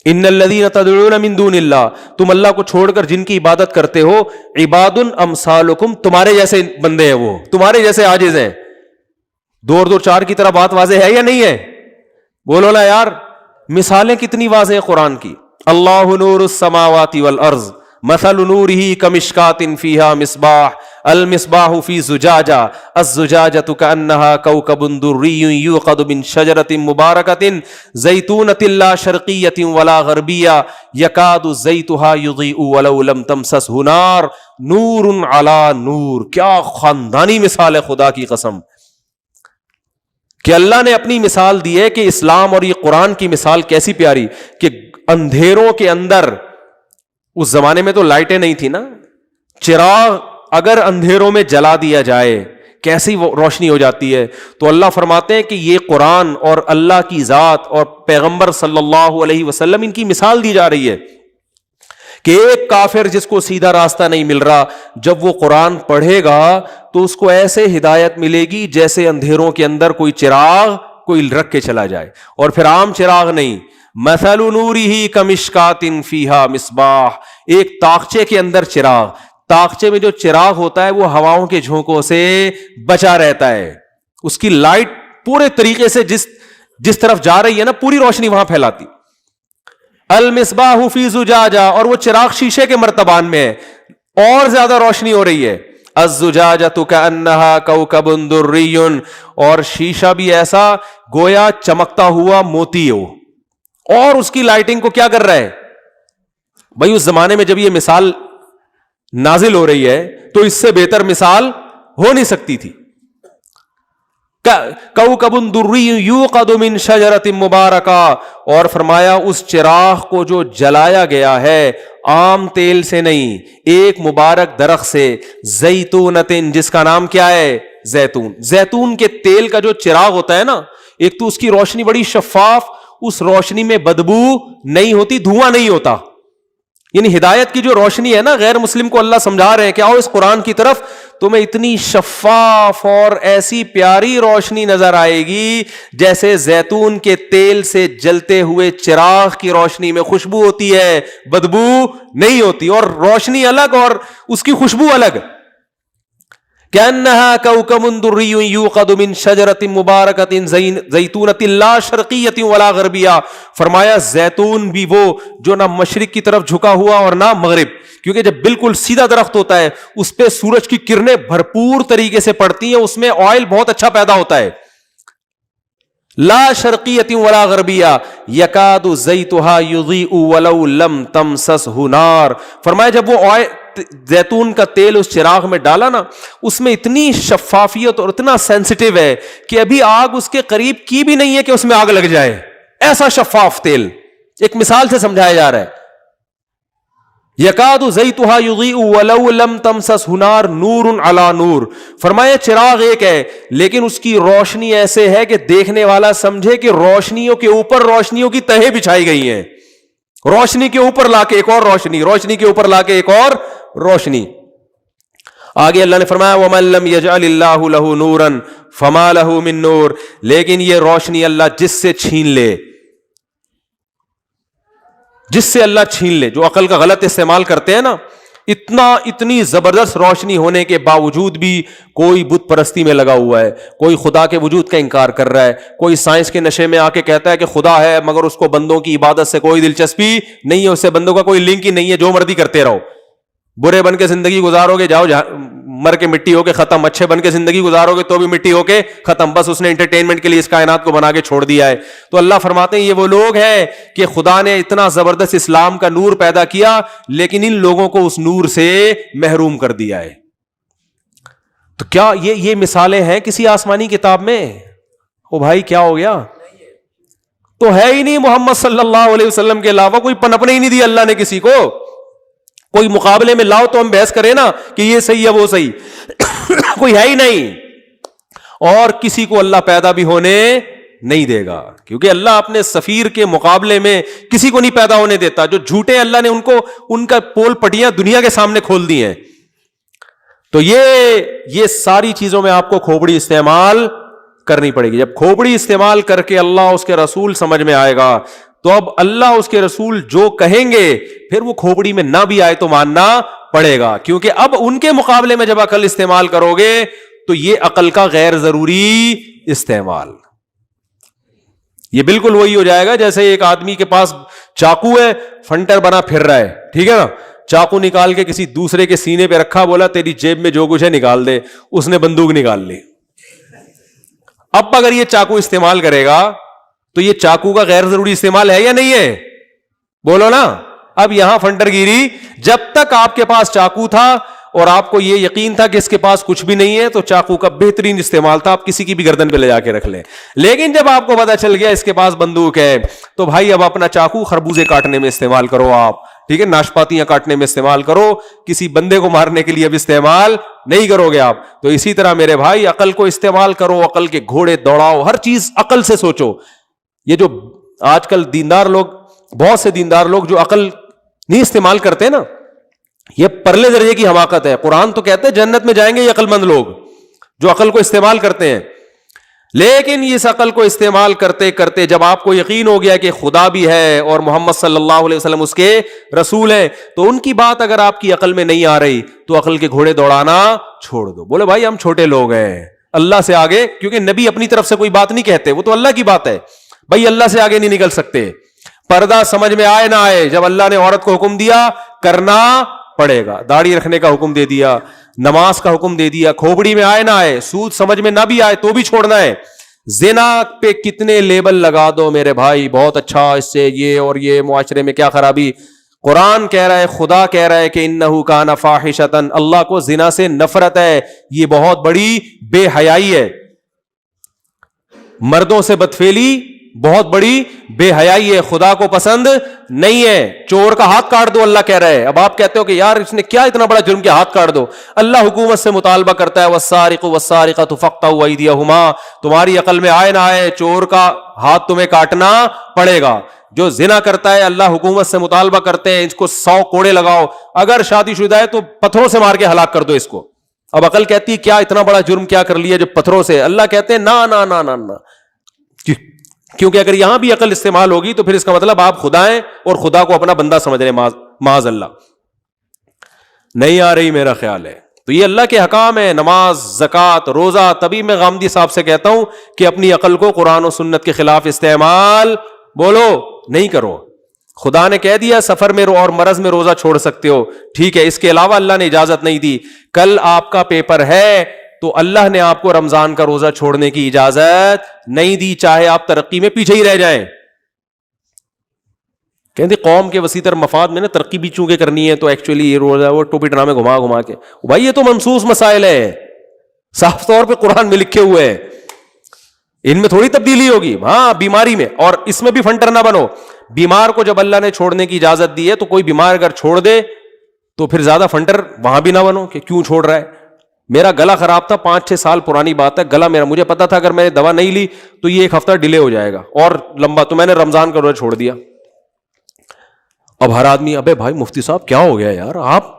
ان الذین تدعون من دون اللہ، تم اللہ کو چھوڑ کر جن کی عبادت کرتے ہو، عباد امثالکم، تمہارے جیسے بندے ہیں، وہ تمہارے جیسے عاجز ہیں. 2-4 کی طرح بات واضح ہے یا نہیں ہے؟ بولو نا یار، مثالیں کتنی واضح ہیں قرآن کی. اللہ نور السماوات والارض مثل نورہ کمشکات فیہا مصباح المصباح فی زجاجہ الزجاجۃ کأنہا کوکب دری یوقد من شجرۃ مبارکۃ زیتونۃ لا شرقیۃ ولا غربیہ یکاد زیتھا یضیء ولو لم تمسسہ نار نور علی نور. کیا خاندانی مثال ہے خدا کی قسم کہ اللہ نے اپنی مثال دی ہے کہ اسلام اور یہ قرآن کی مثال کیسی پیاری کہ اندھیروں کے اندر، اس زمانے میں تو لائٹیں نہیں تھی نا، چراغ اگر اندھیروں میں جلا دیا جائے کیسی روشنی ہو جاتی ہے. تو اللہ فرماتے ہیں کہ یہ قرآن اور اللہ کی ذات اور پیغمبر صلی اللہ علیہ وسلم ان کی مثال دی جا رہی ہے کہ ایک کافر جس کو سیدھا راستہ نہیں مل رہا، جب وہ قرآن پڑھے گا تو اس کو ایسے ہدایت ملے گی جیسے اندھیروں کے اندر کوئی چراغ کوئی رکھ کے چلا جائے، اور پھر عام چراغ نہیں. مثل نورہ کمشکات فیہا مصباح، ایک طاقچے کے اندر چراغ. طاقچے میں جو چراغ ہوتا ہے وہ ہواؤں کے جھونکوں سے بچا رہتا ہے، اس کی لائٹ پورے طریقے سے جس طرف جا رہی ہے نا پوری روشنی وہاں پھیلاتی. المصباح فی زجاجہ، اور وہ چراغ شیشے کے مرتبان میں ہے اور زیادہ روشنی ہو رہی ہے. الزجاجۃ کأنہا کوکب دری، اور شیشہ بھی ایسا گویا چمکتا ہوا موتی ہو، اور اس کی لائٹنگ کو کیا کر رہا ہے بھائی. اس زمانے میں جب یہ مثال نازل ہو رہی ہے تو اس سے بہتر مثال ہو نہیں سکتی تھی. کوکب دری یوقد من شجرۃ مبارکہ، اور فرمایا اس چراغ کو جو جلایا گیا ہے عام تیل سے نہیں، ایک مبارک درخت سے، زیتونۃ، جس کا نام کیا ہے زیتون. زیتون کے تیل کا جو چراغ ہوتا ہے نا، ایک تو اس کی روشنی بڑی شفاف، اس روشنی میں بدبو نہیں ہوتی، دھواں نہیں ہوتا. یعنی ہدایت کی جو روشنی ہے نا، غیر مسلم کو اللہ سمجھا رہے ہیں کہ آؤ اس قرآن کی طرف، تمہیں اتنی شفاف اور ایسی پیاری روشنی نظر آئے گی جیسے زیتون کے تیل سے جلتے ہوئے چراغ کی روشنی میں خوشبو ہوتی ہے، بدبو نہیں ہوتی، اور روشنی الگ اور اس کی خوشبو الگ. کأنہا کوکب دری یوقد من شجرۃ مبارکۃ زیتونۃ لا شرقیۃ ولا غربیہ. فرمایا زیتون بھی وہ جو نہ مشرق کی طرف جھکا ہوا اور نہ مغرب، کیونکہ جب بالکل سیدھا درخت ہوتا ہے اس پہ سورج کی کرنیں بھرپور طریقے سے پڑتی ہیں، اس میں آئل بہت اچھا پیدا ہوتا ہے. لا شرقیۃ ولا غربیہ یکاد زیتھا یضیء ولو لم تمسسہ نار. فرمایا جب وہ زیتون کا تیل اس چراغ میں ڈالا نا، اس میں اتنی شفافیت اور اتنا سینسٹیو ہے کہ ابھی آگ اس کے قریب کی بھی نہیں ہے کہ اس میں آگ لگ جائے، ایسا شفاف تیل. ایک مثال سے سمجھایا جا رہا ہے. یکاد زیتھا یضیء ولو لم تمسسہ نار نور علی نور. فرمایا چراغ ایک ہے لیکن اس کی روشنی ایسے ہے کہ دیکھنے والا سمجھے کہ روشنیوں کے اوپر روشنیوں کی تہیں بچھائی گئی ہیں، روشنی کے اوپر لا کے ایک اور روشنی، روشنی کے اوپر لا کے ایک اور روشنی. آگے اللہ نے فرمایا وَمَن لَّمْ يَجْعَلِ اللَّهُ لَهُ نُورًا فَمَا لَهُ مِن نُور. لیکن یہ روشنی اللہ جس سے چھین لے، جس سے اللہ چھین لے، جو عقل کا غلط استعمال کرتے ہیں نا، اتنی زبردست روشنی ہونے کے باوجود بھی کوئی بت پرستی میں لگا ہوا ہے، کوئی خدا کے وجود کا انکار کر رہا ہے، کوئی سائنس کے نشے میں آ کے کہتا ہے کہ خدا ہے مگر اس کو بندوں کی عبادت سے کوئی دلچسپی نہیں ہے، اس سے بندوں کا کوئی لنک ہی نہیں ہے، جو مرضی کرتے رہو، برے بن کے زندگی گزارو گے جاؤ مر کے مٹی ہو کے ختم، اچھے بن کے زندگی گزارو گے تو بھی مٹی ہو کے ختم. بس اس نے انٹرٹینمنٹ کے لیے اس کائنات کو بنا کے چھوڑ دیا ہے. تو اللہ فرماتے ہیں یہ وہ لوگ ہیں کہ خدا نے اتنا زبردست اسلام کا نور پیدا کیا لیکن ان لوگوں کو اس نور سے محروم کر دیا ہے. تو کیا یہ مثالیں ہیں کسی آسمانی کتاب میں؟ او بھائی کیا ہو گیا؟ تو ہے ہی نہیں محمد صلی اللہ علیہ وسلم کے علاوہ کوئی پنپنے ہی نہیں دی اللہ نے کسی کو. کوئی مقابلے میں لاؤ تو ہم بحث کریں نا کہ یہ صحیح ہے وہ صحیح، کوئی ہے ہی نہیں. اور کسی کو اللہ پیدا بھی ہونے نہیں دے گا کیونکہ اللہ اپنے سفیر کے مقابلے میں کسی کو نہیں پیدا ہونے دیتا. جو جھوٹے اللہ نے ان کا پول پٹیاں دنیا کے سامنے کھول دی ہیں. تو یہ ساری چیزوں میں آپ کو کھوپڑی استعمال کرنی پڑے گی. جب کھوپڑی استعمال کر کے اللہ اس کے رسول سمجھ میں آئے گا تو اب اللہ اس کے رسول جو کہیں گے پھر وہ کھوپڑی میں نہ بھی آئے تو ماننا پڑے گا، کیونکہ اب ان کے مقابلے میں جب عقل استعمال کرو گے تو یہ عقل کا غیر ضروری استعمال. یہ بالکل وہی ہو جائے گا جیسے ایک آدمی کے پاس چاقو ہے، فنٹر بنا پھر رہا ہے، ٹھیک ہے نا، چاقو نکال کے کسی دوسرے کے سینے پہ رکھا, بولا تیری جیب میں جو کچھ ہے نکال دے, اس نے بندوق نکال لی. اب اگر یہ چاقو استعمال کرے گا تو یہ چاقو کا غیر ضروری استعمال ہے یا نہیں ہے؟ بولو نا. اب یہاں فنٹر گیری, جب تک آپ کے پاس چاقو تھا اور آپ کو یہ یقین تھا کہ اس کے پاس کچھ بھی نہیں ہے, تو چاقو کا بہترین استعمال تھا آپ کسی کی بھی گردن پہ لے جا کے رکھ لیں. لیکن جب آپ کو پتا چل گیا اس کے پاس بندوق ہے, تو بھائی اب اپنا چاقو خربوزے کاٹنے میں استعمال کرو آپ, ٹھیک ہے, ناشپاتیاں کاٹنے میں استعمال کرو, کسی بندے کو مارنے کے لیے اب استعمال نہیں کرو گے آپ. تو اسی طرح میرے بھائی عقل کو استعمال کرو, عقل کے گھوڑے دوڑاؤ, ہر چیز عقل سے سوچو. یہ جو آج کل دیندار لوگ, بہت سے دیندار لوگ جو عقل نہیں استعمال کرتے نا, یہ پرلے درجے کی حماقت ہے. قرآن تو کہتے ہیں جنت میں جائیں گے یہ عقل مند لوگ جو عقل کو استعمال کرتے ہیں. لیکن اس عقل کو استعمال کرتے کرتے جب آپ کو یقین ہو گیا کہ خدا بھی ہے اور محمد صلی اللہ علیہ وسلم اس کے رسول ہیں, تو ان کی بات اگر آپ کی عقل میں نہیں آ رہی تو عقل کے گھوڑے دوڑانا چھوڑ دو. بولے بھائی ہم چھوٹے لوگ ہیں, اللہ سے آگے, کیونکہ نبی اپنی طرف سے کوئی بات نہیں کہتے, وہ تو اللہ کی بات ہے. بھائی اللہ سے آگے نہیں نکل سکتے. پردہ سمجھ میں آئے نہ آئے, جب اللہ نے عورت کو حکم دیا کرنا پڑے گا. داڑھی رکھنے کا حکم دے دیا, نماز کا حکم دے دیا, کھوپڑی میں آئے نہ آئے, سود سمجھ میں نہ بھی آئے تو بھی چھوڑنا ہے. زنا پہ کتنے لیبل لگا دو میرے بھائی, بہت اچھا, اس سے یہ اور یہ, معاشرے میں کیا خرابی. قرآن کہہ رہا ہے, خدا کہہ رہا ہے کہ انہ کان فاحشۃ, اللہ کو زنا سے نفرت ہے, یہ بہت بڑی بے حیائی ہے. مردوں سے بدفعلی بہت بڑی بے حیائی ہے, خدا کو پسند نہیں ہے. چور کا ہاتھ کاٹ دو اللہ کہہ رہے ہیں. اب آپ کہتے ہو کہ یار اس نے کیا اتنا بڑا جرم کیا, ہاتھ کاٹ دو. اللہ حکومت سے مطالبہ کرتا ہے والسارق والسارقۃ فاقطعوا ایدیہما, تمہاری عقل میں آئے نہ آئے چور کا ہاتھ تمہیں کاٹنا پڑے گا. جو زنا کرتا ہے اللہ حکومت سے مطالبہ کرتے ہیں اس کو 100 کوڑے لگاؤ, اگر شادی شدہ ہے تو پتھروں سے مار کے ہلاک کر دو اس کو. اب عقل کہتی ہے کیا اتنا بڑا جرم کیا کر لیا جو پتھروں سے, اللہ کہتے ہیں نا نا نا نا نا, کیونکہ اگر یہاں بھی عقل استعمال ہوگی تو پھر اس کا مطلب آپ خدا ہیں اور خدا کو اپنا بندہ سمجھ رہے ہیں. معاذ اللہ, نہیں آ رہی میرا خیال ہے. تو یہ اللہ کے حکام ہے, نماز, زکوٰۃ, روزہ. تبھی میں غامدی صاحب سے کہتا ہوں کہ اپنی عقل کو قرآن و سنت کے خلاف استعمال بولو نہیں کرو. خدا نے کہہ دیا سفر میں اور مرض میں روزہ چھوڑ سکتے ہو, ٹھیک ہے, اس کے علاوہ اللہ نے اجازت نہیں دی. کل آپ کا پیپر ہے تو اللہ نے آپ کو رمضان کا روزہ چھوڑنے کی اجازت نہیں دی, چاہے آپ ترقی میں پیچھے ہی رہ جائیں. کہتے قوم کے وسیع تر مفاد میں نا ترقی بھی چونکہ کرنی ہے تو ایکچولی یہ روزہ وہ ٹوپی ڈرامے گھما گھما کے, بھائی یہ تو منسوخ مسائل ہے, صاف طور پہ قرآن میں لکھے ہوئے ہیں, ان میں تھوڑی تبدیلی ہوگی. ہاں بیماری میں, اور اس میں بھی فنٹر نہ بنو. بیمار کو جب اللہ نے چھوڑنے کی اجازت دی ہے تو کوئی بیمار اگر چھوڑ دے تو پھر زیادہ فنٹر وہاں بھی نہ بنو کہ کیوں چھوڑ رہا ہے. میرا گلا خراب تھا, 5-6 سال پرانی بات ہے, گلا میرا, مجھے پتا تھا اگر میں نے دوا نہیں لی تو یہ 1 ہفتہ ڈیلے ہو جائے گا اور لمبا, تو میں نے رمضان کا روزہ چھوڑ دیا. اب ہر آدمی ابے بھائی مفتی صاحب کیا ہو گیا یار, آپ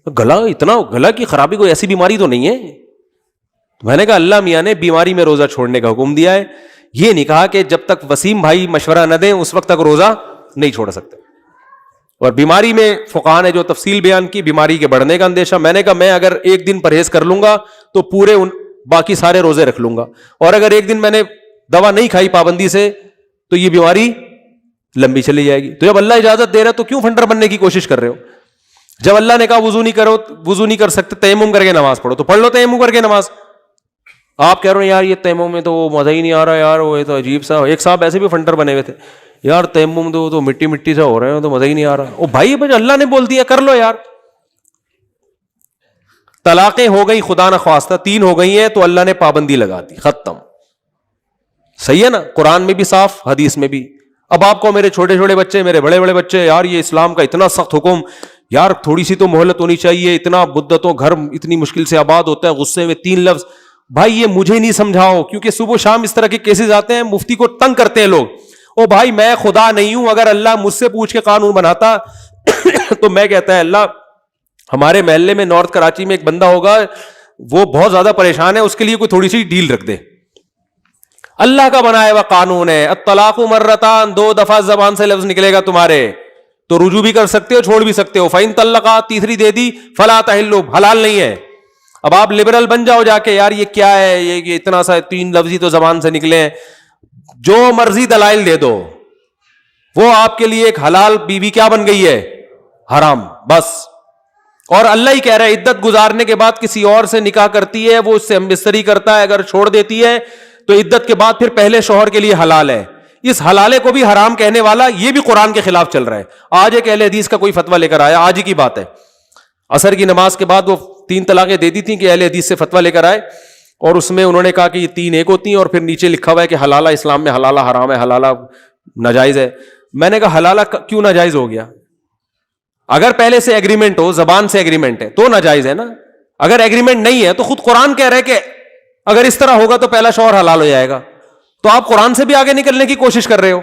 گلا کی خرابی کوئی ایسی بیماری تو نہیں ہے. میں نے کہا اللہ میاں نے بیماری میں روزہ چھوڑنے کا حکم دیا ہے, یہ نہیں کہا کہ جب تک وسیم بھائی مشورہ نہ دیں اس وقت تک روزہ نہیں چھوڑ سکتے. اور بیماری میں فقہاء نے جو تفصیل بیان کی, بیماری کے بڑھنے کا اندیشہ, میں نے کہا میں اگر 1 دن پرہیز کر لوں گا تو پورے باقی سارے روزے رکھ لوں گا, اور اگر 1 دن میں نے دوا نہیں کھائی پابندی سے تو یہ بیماری لمبی چلی جائے گی. تو جب اللہ اجازت دے رہا ہے تو کیوں فنڈر بننے کی کوشش کر رہے ہو؟ جب اللہ نے کہا وضو نہیں کر سکتے, تیمم کر کے نماز پڑھو, تو پڑھ لو تیمم کر کے نماز. آپ کہہ رہے ہو یار یہ تیمم میں تو مزہ ہی نہیں آ رہا یار, وہ تو عجیب سا. ایک صاحب ایسے بھی فنٹر بنے ہوئے تھے, یار تیمم تو مٹی سا ہو رہے ہیں تو مزہ ہی نہیں آ رہا. او بھائی اللہ نے بول دیا کر لو یار. طلاقیں ہو گئی خدا نہ خواستہ, 3 ہو گئی ہیں تو اللہ نے پابندی لگا دی, ختم. صحیح ہے نا, قرآن میں بھی صاف, حدیث میں بھی. اب آپ کو میرے چھوٹے چھوٹے بچے, میرے بڑے بڑے بچے, یار یہ اسلام کا اتنا سخت حکم, یار تھوڑی سی تو مہلت ہونی چاہیے, اتنا بدتوں گھر اتنی مشکل سے آباد ہوتا ہے, غصے میں 3 لفظ. بھائی یہ مجھے نہیں سمجھاؤ, کیونکہ صبح شام اس طرح کے کیسز آتے ہیں, مفتی کو تنگ کرتے ہیں لوگ. او بھائی میں خدا نہیں ہوں, اگر اللہ مجھ سے پوچھ کے قانون بناتا تو میں کہتا ہے اللہ ہمارے محلے میں نارتھ کراچی میں ایک بندہ ہوگا وہ بہت زیادہ پریشان ہے, اس کے لیے کوئی تھوڑی سی ڈیل رکھ دے. اللہ کا بنایا ہوا قانون ہے, الطلاق مرتان, 2 دفعہ زبان سے لفظ نکلے گا تمہارے تو رجوع بھی کر سکتے ہو, چھوڑ بھی سکتے ہو. فَإِن طَلَّقَا, تیسری دے دی, فَلَا تَحِلُّ, حلال نہیں ہے. اب آپ لبرل بن جاؤ جا کے, یار یہ کیا ہے, یہ اتنا سا 3 لفظ ہی تو زبان سے نکلے ہیں, جو مرضی دلائل دے دو, وہ آپ کے لیے ایک حلال بیوی کیا بن گئی ہے, حرام. بس. اور اللہ ہی کہہ رہا ہے عدت گزارنے کے بعد کسی اور سے نکاح کرتی ہے, وہ اس سے ہم بستری کرتا ہے, اگر چھوڑ دیتی ہے تو عدت کے بعد پھر پہلے شوہر کے لیے حلال ہے. اس حلالے کو بھی حرام کہنے والا یہ بھی قرآن کے خلاف چل رہا ہے. آج ایک اہل حدیث کا کوئی فتویٰ لے کر آیا, آج ہی کی بات ہے, عصر کی نماز کے بعد وہ 3 طلاقیں دے دی تھیں کہ اہل حدیث سے فتویٰ لے کر آئے, اور اس میں انہوں نے کہا کہ یہ 3 ایک ہوتی ہیں, اور پھر نیچے لکھا ہوا ہے کہ حلالہ اسلام میں حلالہ حرام ہے, حلالہ ناجائز ہے. میں نے کہا حلالہ کیوں ناجائز ہو گیا؟ اگر پہلے سے ایگریمنٹ ہو, زبان سے ایگریمنٹ ہے تو ناجائز ہے نا. اگر ایگریمنٹ نہیں ہے تو خود قرآن کہہ رہا ہے کہ اگر اس طرح ہوگا تو پہلا شوہر حلال ہو جائے گا, تو آپ قرآن سے بھی آگے نکلنے کی کوشش کر رہے ہو.